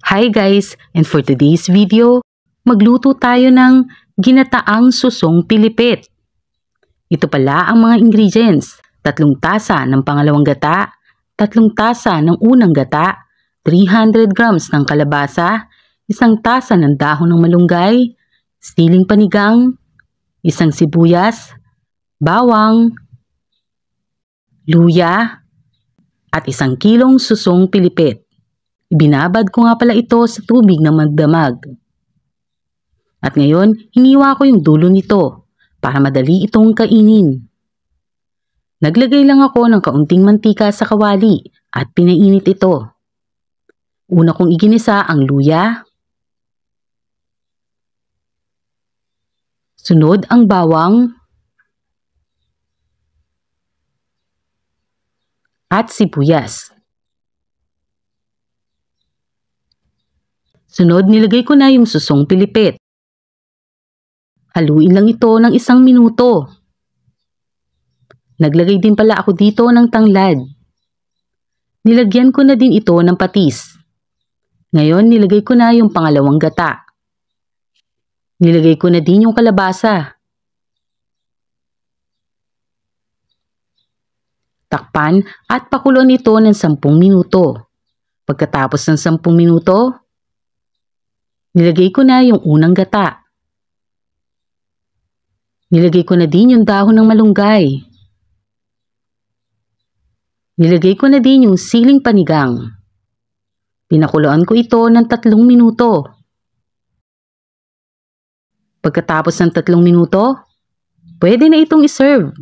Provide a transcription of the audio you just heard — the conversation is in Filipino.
Hi guys, and for today's video, magluto tayo ng ginataang susong pilipit. Ito pala ang mga ingredients: 3 tasa ng pangalawang gata, 3 tasa ng unang gata, 300 grams ng kalabasa, 1 tasa ng dahon ng malunggay, siling panigang, 1 sibuyas, bawang, luya, at 1 kilong susong pilipit. Ibinabad ko nga pala ito sa tubig na magdamag. At ngayon, hiniwa ko yung dulo nito para madali itong kainin. Naglagay lang ako ng kaunting mantika sa kawali at pinainit ito. Una kong iginisa ang luya. Sunod ang bawang at sibuyas. Sunod, nilagay ko na yung susong pilipit. Haluin lang ito ng 1 minuto. Naglagay din pala ako dito ng tanglad. Nilagyan ko na din ito ng patis. Ngayon, nilagay ko na yung pangalawang gata. Nilagay ko na din yung kalabasa. Takpan at pakuluan ito ng 10 minuto. Pagkatapos ng 10 minuto, nilagay ko na yung unang gata. Nilagay ko na din yung dahon ng malunggay. Nilagay ko na din yung siling panigang. Pinakuluan ko ito ng 3 minuto. Pagkatapos ng 3 minuto, pwede na itong iserve.